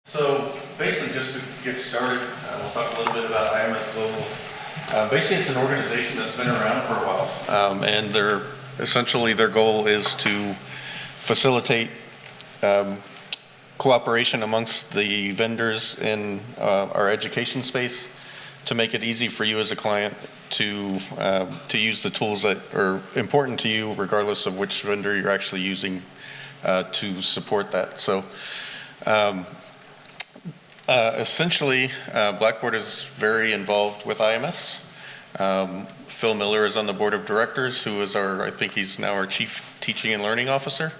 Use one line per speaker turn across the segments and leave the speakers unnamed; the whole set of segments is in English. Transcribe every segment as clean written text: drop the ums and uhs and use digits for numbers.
So basically, just to get started, we'll talk a little bit about IMS Global. Basically, it's an organization that's been around for a while, and essentially their goal is to facilitate cooperation amongst the vendors in our education space to make it easy for you as a client to use the tools that are important to you, regardless of which vendor you're actually using to support that. So. Essentially, Blackboard is very involved with IMS. Phil Miller is on the board of directors, who is I think he's now our chief teaching and learning officer.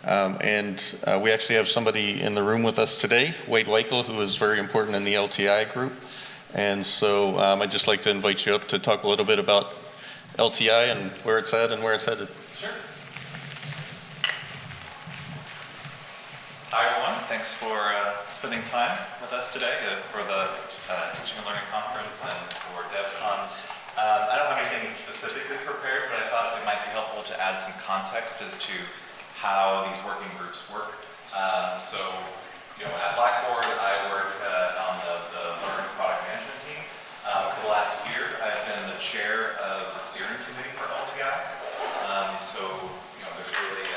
And we actually have somebody in the room with us today, Weichel, who is very important in the LTI group. And so I'd just like to invite you up to talk a little bit about LTI and where it's at and where it's headed.
Sure. Hi everyone, thanks for spending time with us today for the Teaching and Learning Conference and for DevCon. I don't have anything specifically prepared, but I thought it might be helpful to add some context as to how these working groups work. So, at Blackboard, I work on the Learning Product Management team. For the last year, I've been the chair of the steering committee for LTI. There's really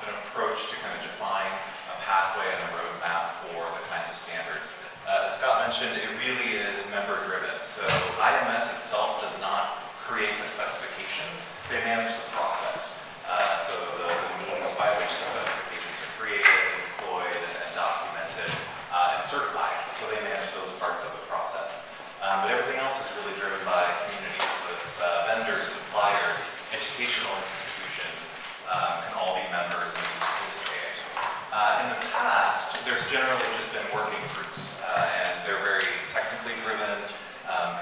an approach to kind of define a pathway and a roadmap for the kinds of standards. As Scott mentioned, it really is member-driven. So IMS itself does not create the specifications. They manage the process. So the means by which the specifications are created, deployed, and documented, and certified. So they manage those parts of the process. But everything else is really driven by communities. So it's vendors, suppliers, educational institutions, can all be members and participate. In the past, there's generally just been working groups, and they're very technically driven.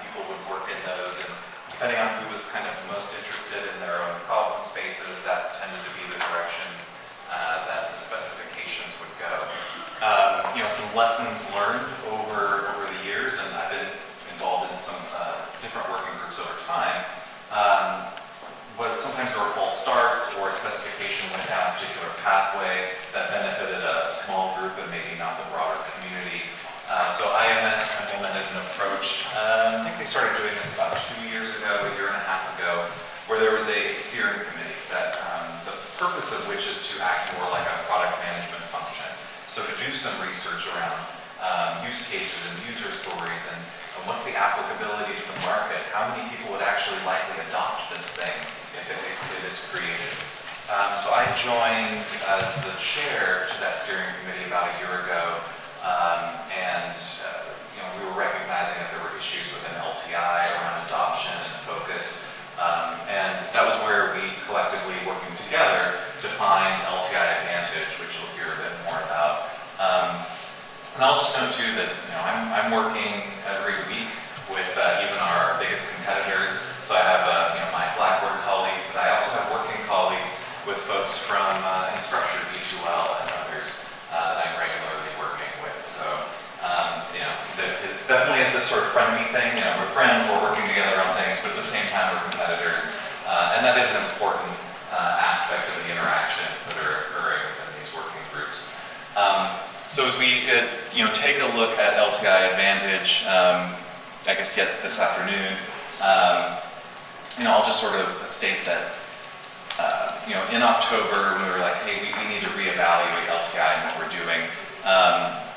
People would work in those, and depending on who was kind of most interested in their own problem spaces, that tended to be the directions that the specifications would go. Some lessons learned over the years, and I've been involved in some different working groups over time, was sometimes there were false starts, or a specification went down a particular pathway that benefited a small group and maybe not the broader community. So IMS implemented an approach, I think they started doing this about 2 years ago, a year and a half ago, where there was a steering committee that the purpose of which is to act more like a product management function. So to do some research around use cases and user stories and what's the applicability to the market, how many people would actually likely adopt this thing if it is created. So I joined as the chair to that steering committee about a year ago, and we were recognizing that there were issues within LTI around adoption and focus, and that was where we collectively, working together, defined LTI Advantage, which you'll hear a bit more about. And I'll just note too that I'm working every week with even our biggest competitors. So I have my Blackboard colleagues, but I also have working colleagues with folks from Instructure, B2L, and others that I'm regularly working with. So it definitely is this sort of friendly thing. We're friends, we're working together on things, but at the same time we're competitors. And that is an important aspect of the interactions that are occurring within these working groups. So as we take a look at LTI Advantage, I guess yet this afternoon, I'll just sort of state that in October we were like, hey, we need to reevaluate LTI and what we're doing.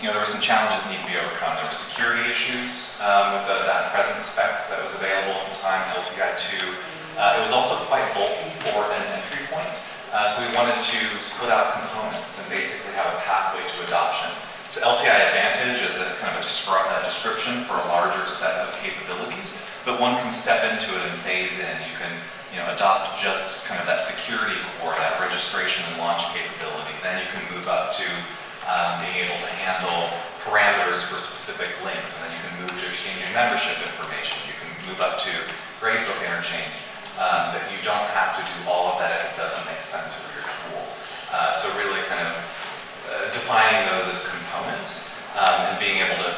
There were some challenges that need to be overcome. There were security issues with that present spec that was available at the time, LTI 2. It was also quite bulky for an entry point. So we wanted to split out components and basically have a pathway to adoption. So LTI Advantage is a kind of a description for a larger set of capabilities, but one can step into it and phase in. You can adopt just kind of that security core, that registration and launch capability. Then you can move up to being able to handle parameters for specific links, and then you can move to exchanging membership information. You can move up to gradebook interchange. That you don't have to do all of that if it doesn't make sense for your tool. So really kind of defining those as components and being able to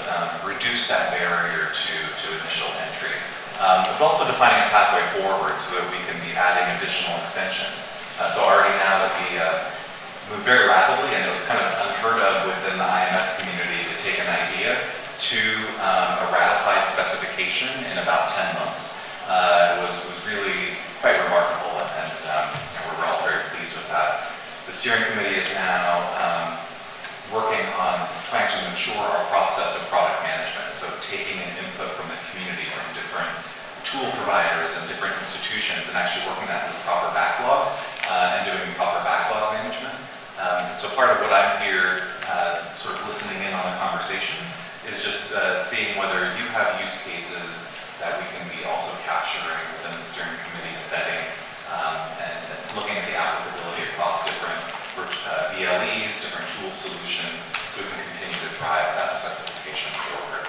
reduce that barrier to initial entry. But also defining a pathway forward so that we can be adding additional extensions. So already now that we move very rapidly, and it was kind of unheard of within the IMS community to a ratified specification in about 10 months. It was really quite remarkable, and we're all very pleased with that. The steering committee is now working on trying to mature our process of product management, so taking an input from the community, from different tool providers and different institutions, and actually working that into proper backlog and doing proper backlog management. So part of what I'm here sort of listening in on the conversations is just seeing whether you have use cases that we can be also capturing within the steering committee, vetting, and looking at the applicability across different BLEs, different tool solutions, so we can continue to drive that specification forward.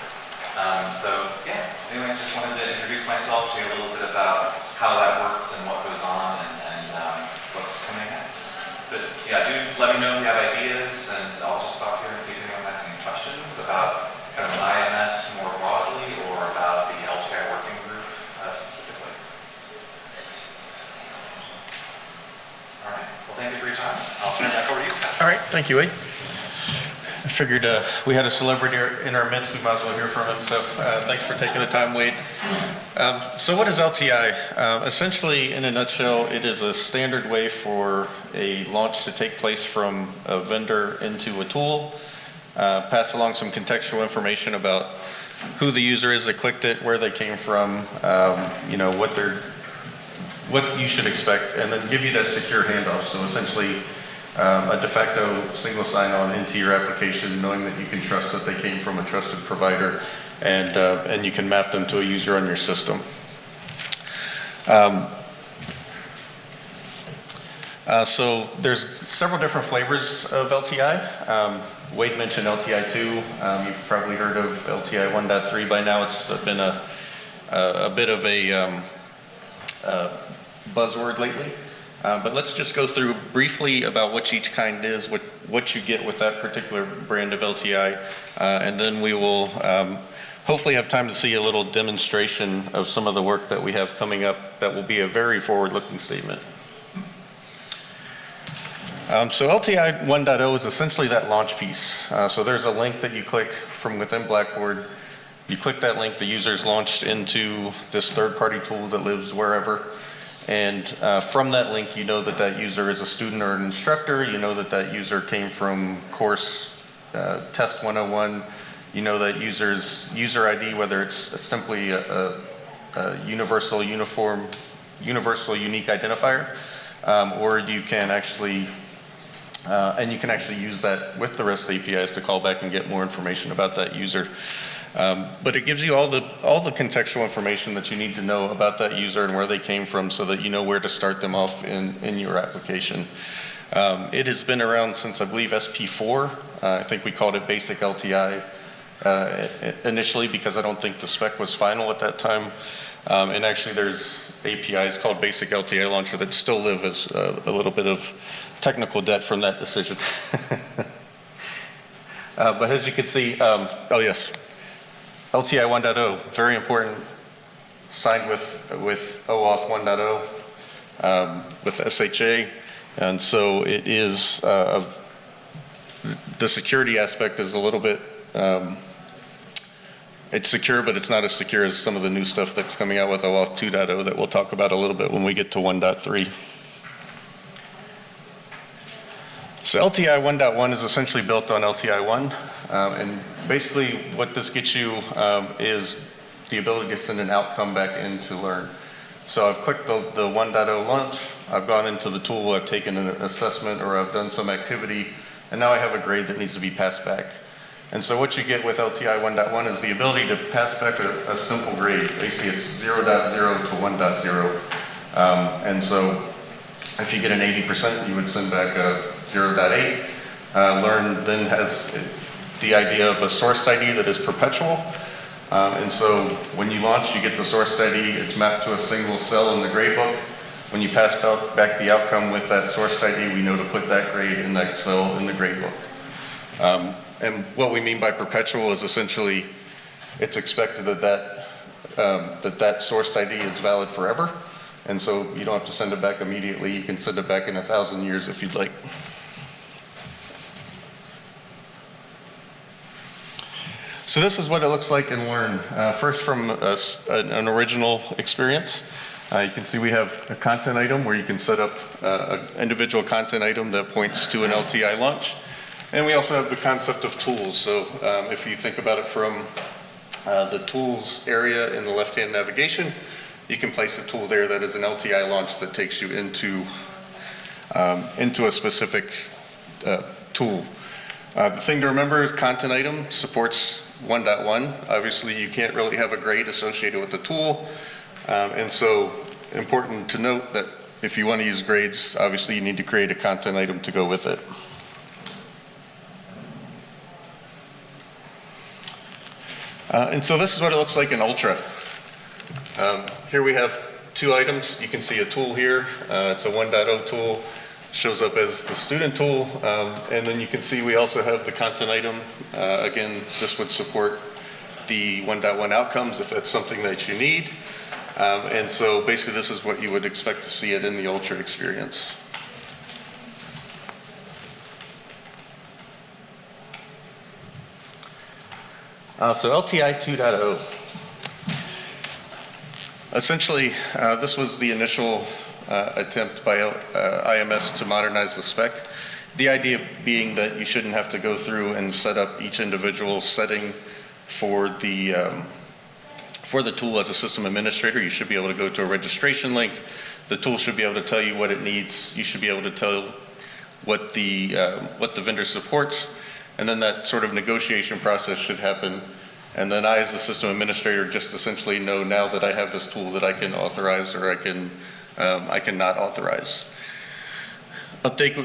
So yeah, anyway, I just wanted to introduce myself, tell you a little bit about how that works and what goes on and what's coming next. But yeah, do let me know if you have ideas, and I'll just stop here and see if anyone has any questions about kind of IMS more broadly or about the LTI working group specifically. All right, well, thank you for your time. I'll turn it back over to you, Scott.
All right, thank you, Wade. I figured we had a celebrity in our midst, we might as well hear from him, so thanks for taking the time, Wade. So what is LTI? Essentially, in a nutshell, it is a standard way for a launch to take place from a vendor into a tool, pass along some contextual information about who the user is that clicked it, where they came from, what you should expect, and then give you that secure handoff. So essentially, a de facto single sign-on into your application, knowing that you can trust that they came from a trusted provider, and you can map them to a user on your system. So there's several different flavors of LTI. Wade mentioned LTI 2. You've probably heard of LTI 1.3 by now. It's been a bit of a buzzword lately. But let's just go through briefly about what each kind is, what you get with that particular brand of LTI, and then we will hopefully have time to see a little demonstration of some of the work that we have coming up that will be a very forward-looking statement. So LTI 1.0 is essentially that launch piece. So there's a link that you click from within Blackboard. You click that link, the user's launched into this third-party tool that lives wherever. And from that link, you know that that user is a student or an instructor. You know that that user came from course test 101. You know that user's user ID, whether it's simply a universal unique identifier, or you can actually, use that with the REST APIs to call back and get more information about that user. But it gives you all the contextual information that you need to know about that user and where they came from, so that you know where to start them off in your application. It has been around since, I believe, SP4. I think we called it Basic LTI initially, because I don't think the spec was final at that time. And actually there's APIs called Basic LTI Launcher that still live as a little bit of technical debt from that decision. But as you can see, oh yes. LTI 1.0, very important, signed with Oauth 1.0, with SHA, and so it is, the security aspect is a little bit, it's secure, but it's not as secure as some of the new stuff that's coming out with Oauth 2.0 that we'll talk about a little bit when we get to 1.3. So LTI 1.1 is essentially built on LTI 1, and basically what this gets you is the ability to send an outcome back in to learn. So I've clicked the 1.0 launch, I've gone into the tool, I've taken an assessment, or I've done some activity, and now I have a grade that needs to be passed back. And so what you get with LTI 1.1 is the ability to pass back a simple grade. Basically it's 0.0 to 1.0. And so if you get an 80%, you would send back a 0.8. Learn then has the idea of a source ID that is perpetual. And so when you launch, you get the source ID, it's mapped to a single cell in the gradebook. When you pass back the outcome with that source ID, we know to put that grade in that cell in the gradebook. And what we mean by perpetual is essentially it's expected that source ID is valid forever. And so you don't have to send it back immediately. You can send it back in 1,000 years if you'd like. So this is what it looks like in Learn. First from an original experience. You can see we have a content item where you can set up an individual content item that points to an LTI launch. And we also have the concept of tools. So if you think about it from the tools area in the left-hand navigation, you can place a tool there that is an LTI launch that takes you into a specific tool. The thing to remember is content item supports 1.1. Obviously, you can't really have a grade associated with a tool. And so important to note that if you want to use grades, obviously you need to create a content item to go with it. And so this is what it looks like in Ultra. Here we have two items. You can see a tool here. It's a 1.0 tool. Shows up as the student tool. And then you can see we also have the content item. Again, this would support the 1.1 outcomes if that's something that you need. And so basically this is what you would expect to see it in the Ultra experience. So LTI 2.0. Essentially, this was the initial attempt by IMS to modernize the spec. The idea being that you shouldn't have to go through and set up each individual setting for the tool as a system administrator. You should be able to go to a registration link. The tool should be able to tell you what it needs. You should be able to tell what the vendor supports. And then that sort of negotiation process should happen. And then I, as the system administrator, just essentially know now that I have this tool that I can authorize or I can not authorize. Uptake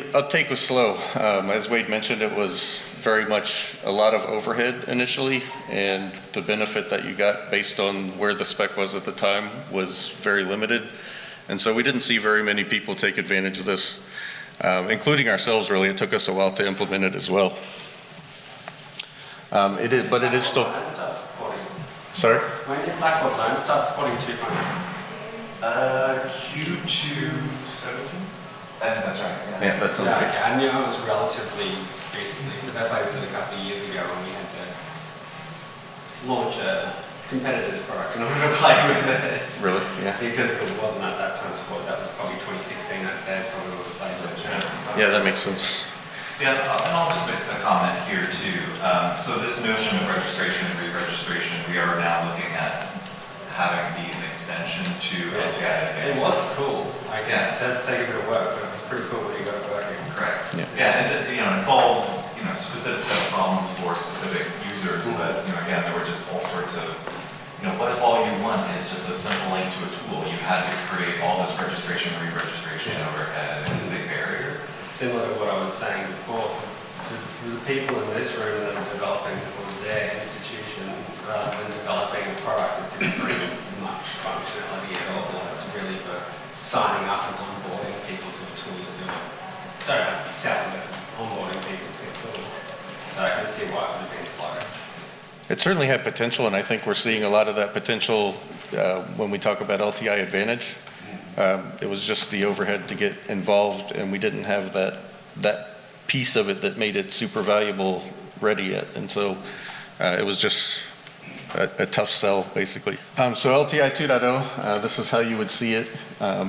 was slow. As Wade mentioned, it was very much a lot of overhead initially, and the benefit that you got based on where the spec was at the time was very limited. And so we didn't see very many people take advantage of this, including ourselves really. It took us a while to implement it as well. But it is still... Sorry?
When did Blackboard Learn start supporting 2.0?
Q2 17? That's right.
Yeah, that's okay.
Okay. I knew it was relatively recently because I played with it a couple of years ago when we had to launch a competitor's product in order to play with it.
Really? Yeah.
Because it wasn't at that time support. That was probably 2016. I'd say it's probably what we played with.
Yeah, that makes sense.
Yeah, and I'll just make a comment here too. So this notion of registration and re-registration, we are now looking at having be an extension to LTI.
It was cool.
Yeah.
It does take a bit of work, but it was pretty cool when you got it working.
Correct.
Yeah.
And it solves specific problems for specific users, but again, there were just all sorts of what if all you want is just a simple link to a tool? You had to create all this registration, re-registration overhead. It was a big barrier.
Similar to what I was saying before, for the people in this room that are developing for their institution, rather than developing a product that didn't bring much functionality at all, it's really for signing up and onboarding people to a tool to do it. Don't have to be selling it, onboarding people to a tool. So I can see why it would have been slow.
It certainly had potential, and I think we're seeing a lot of that potential when we talk about LTI Advantage. It was just the overhead to get involved, and we didn't have that piece of it that made it super valuable ready yet. And so it was just a tough sell, basically. So LTI 2.0, this is how you would see it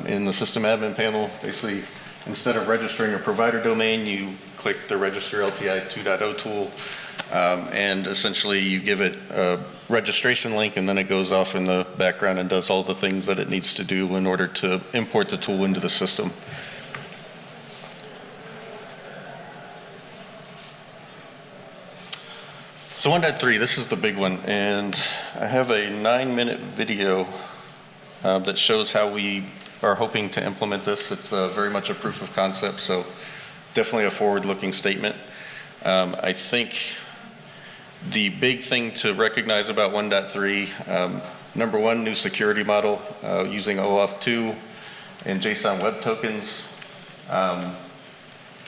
in the system admin panel. Basically, instead of registering a provider domain, you click the Register LTI 2.0 tool, and essentially you give it a registration link, and then it goes off in the background and does all the things that it needs to do in order to import the tool into the system. So 1.3, this is the big one, and I have a 9-minute video that shows how we are hoping to implement this. It's very much a proof of concept, so definitely a forward-looking statement. I think the big thing to recognize about 1.3, number one, new security model using Oauth 2 and JSON web tokens.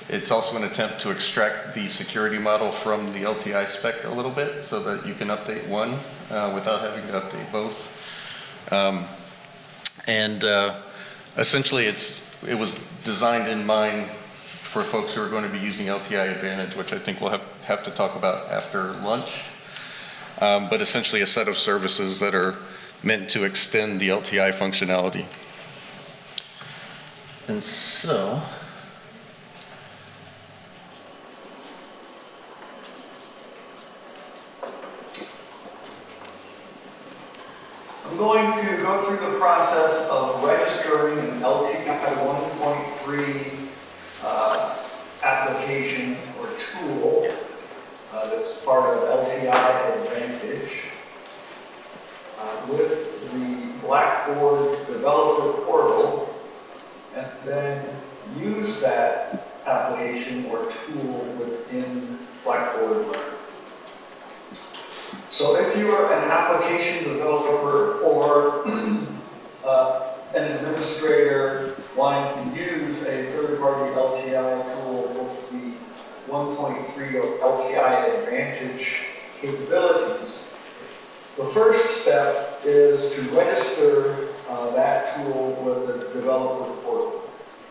It's also an attempt to extract the security model from the LTI spec a little bit so that you can update one without having to update both. Essentially it was designed in mind for folks who are going to be using LTI Advantage, which I think we'll have to talk about after lunch. but essentially a set of services that are meant to extend the LTI functionality. And so,
I'm going to go through the process of registering an LTI 1.3 application or tool that's part of LTI Advantage with the Blackboard developer portal, and then use that application or tool within Blackboard Learn. So if you are an application developer or an administrator wanting to use a third-party LTI tool with the 1.3 of LTI Advantage capabilities, the first step is to register that tool with the developer portal.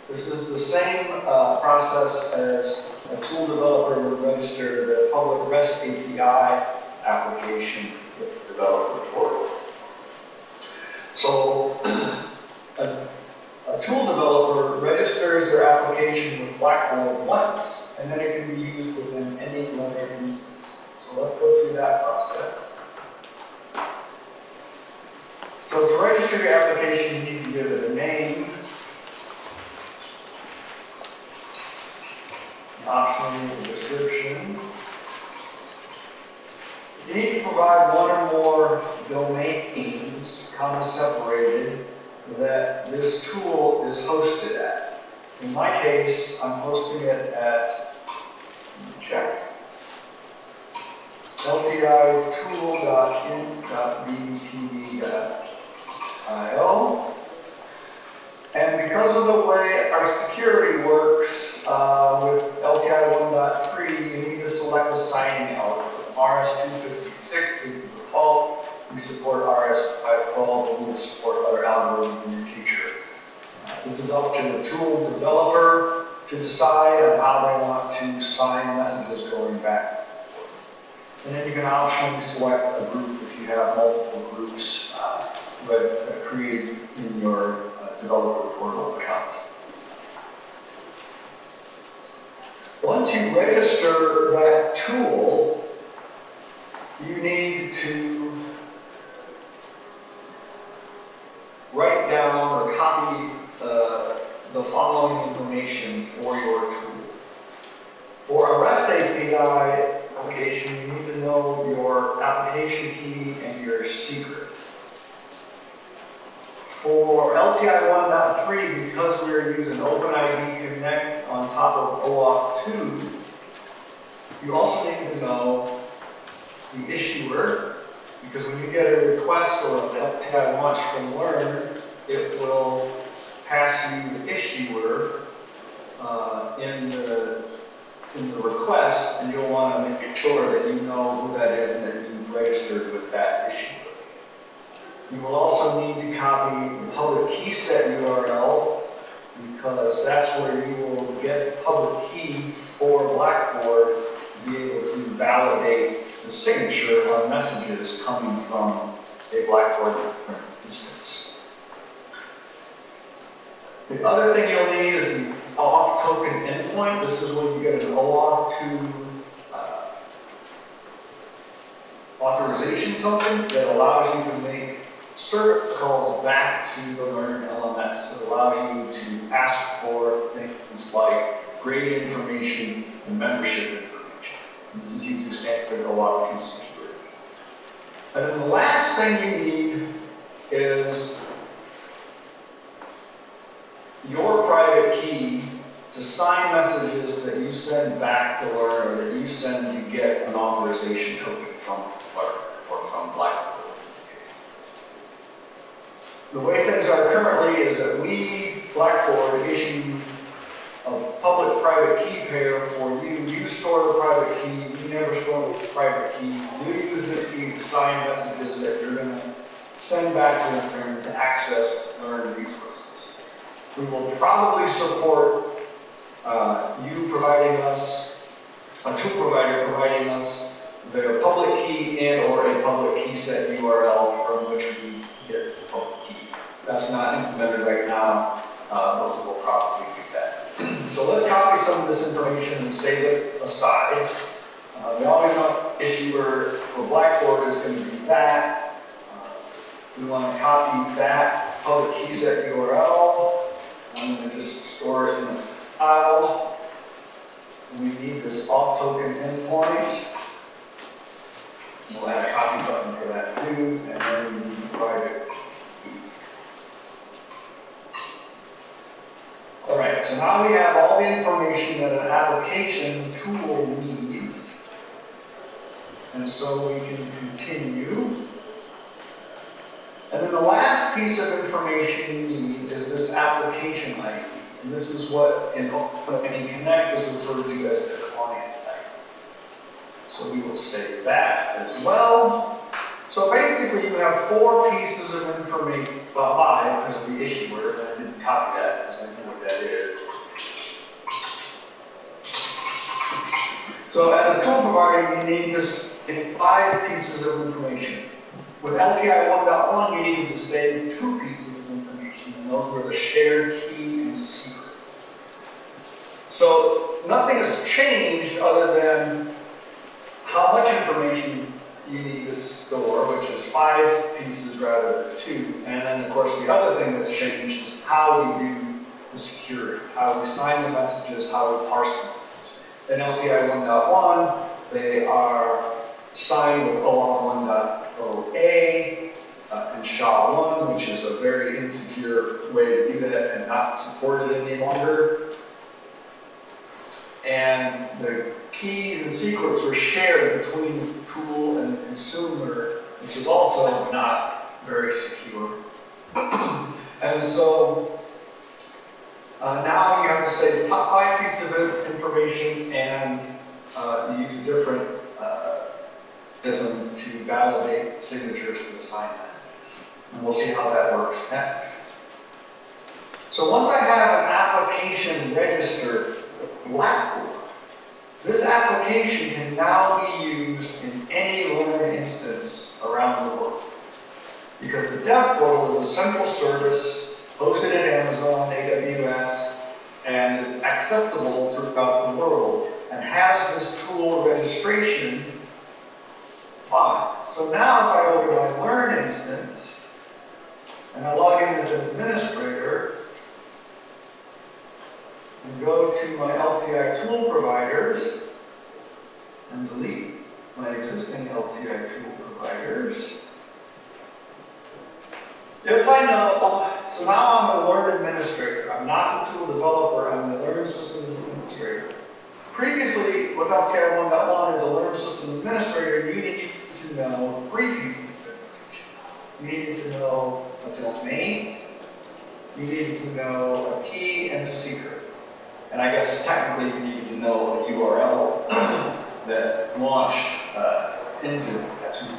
This is the same process as a tool developer would register the public REST API application with the developer portal. So a tool developer registers their application with Blackboard once, and then it can be used within any Learner instance. So let's go through that process. So to register your application, you need to give it a name, optionally a description. You need to provide one or more domains, comma separated, that this tool is hosted at. In my case, I'm hosting it at, check, lti tool.in.bbtv.io. And because of the way our security works with LTI 1.3, you need to select a signing algorithm. RS-256 is the default. We support RS-512, and we will support other algorithms in the future. This is up to the tool developer to decide on how they want to sign messages going back. And then you can optionally select a group if you have multiple groups created in your developer portal account. Once you register that tool, you need to write down or copy the following information for your tool. For a REST API application, you need to know your application key and your secret. For LTI 1.3, because we're using OpenID Connect on top of Oauth 2, you also need to know the issuer, because when you get a request or an LTI launch from Learn, it will pass you the issuer in the request, and you'll want to make sure that you know who that is and that you've registered with that issuer. You will also need to copy the public key set URL, because that's where you will get the public key for Blackboard to be able to validate the signature on messages coming from a Blackboard instance. The other thing you'll need is an Oauth token endpoint. This is when you get an Oauth 2 authorization token that allows you to make service calls back to the Learn LMS. It allows you to ask for things like grade information and membership information. This is using standard Oauth 2 security. And then the last thing you need is your private key to sign messages that you send back to Learn or that you send to get an authorization token from Learn or from Blackboard in this case. The way things are currently is that we, Blackboard, issue a public-private key pair for you. You store the private key. You never store the private key. You use this key to sign messages that you're going to send back to Learn to access Learn resources. We will probably support you providing us, a tool provider providing us the public key and or a public key set URL from which we get the public key. That's not implemented right now, but we will probably do that. So let's copy some of this information and save it aside. We always know issuer for Blackboard is going to be that. We want to copy that public key set URL. I'm going to just store it in a file. We need this auth token endpoint. We'll add a copy button for that too, and then we need the private key. All right, so now we have all the information that an application tool needs. And so we can continue. And then the last piece of information you need is this application ID. And this is what in OpenID Connect is referred to as the client ID. So we will save that as well. So basically you have 4 pieces of information, well 5 because the issuer, and I didn't copy that because I know what that is. So as a tool provider, you need this in 5 pieces of information. With LTI 1.1, you needed to save 2 pieces of information, and those were the shared key and secret. So nothing has changed other than how much information you need to store, which is 5 pieces rather than 2. And then, of course, the other thing that's changed is how we do the security, how we sign the messages, how we parse them. In LTI 1.1, they are signed with Oauth 1.0a and SHA-1, which is a very insecure way to do that and not supported any longer. And the keys and secrets were shared between the tool and the consumer, which is also not very secure. And so now you have to say the top 5 pieces of information and you use a different ism to validate signatures to assign messages. And we'll see how that works next. So once I have an application registered with Blackboard, this application can now be used in any Learn instance around the world. Because the Dev Portal is a central service hosted at Amazon, AWS, and is accessible throughout the world, and has this tool registration. Fine. So now if I go to my Learn instance, and I log in as an administrator, and go to my LTI tool providers, and delete my existing LTI tool providers, if I know, so now I'm a Learn administrator. I'm not a tool developer, I'm the Learn system administrator. Previously, with LTI 1.1 as a Learn system administrator, you needed to know 3 pieces of information. You needed to know a domain, you needed to know a key and a secret. And I guess technically you needed to know a URL that launched into that tool.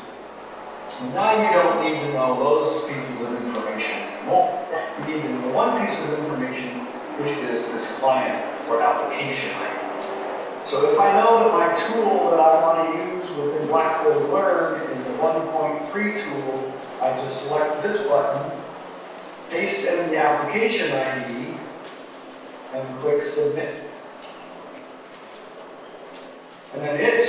And now you don't need to know those pieces of information anymore. You need to know 1 piece of information, which is this client or application ID. So if I know that my tool that I want to use within Blackboard Learn is a 1.3 tool, I just select this button, paste in the application ID, and click Submit. And then it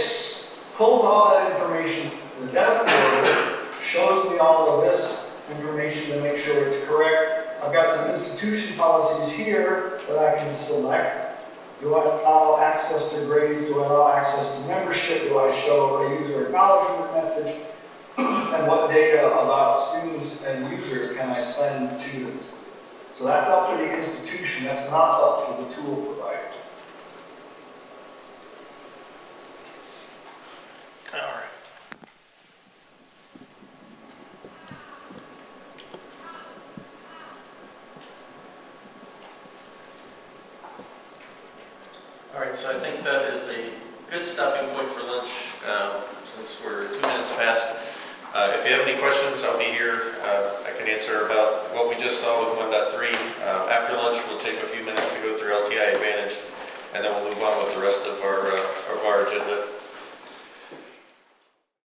pulls all that information to the Dev Portal, shows me all of this information to make sure it's correct. I've got some institution policies here that I can select. Do I allow access to grades? Do I allow access to membership? Do I show a user acknowledgement message? And what data about students and users can I send to them? So that's up to the institution. That's not up to the tool provider.
All right. All right, so I think that is a good stopping point for lunch since we're 2 minutes past. If you have any questions, I'll be here. I can answer about what we just saw with 1.3. After lunch, we'll take a few minutes to go through LTI Advantage, and then we'll move on with the rest of our agenda.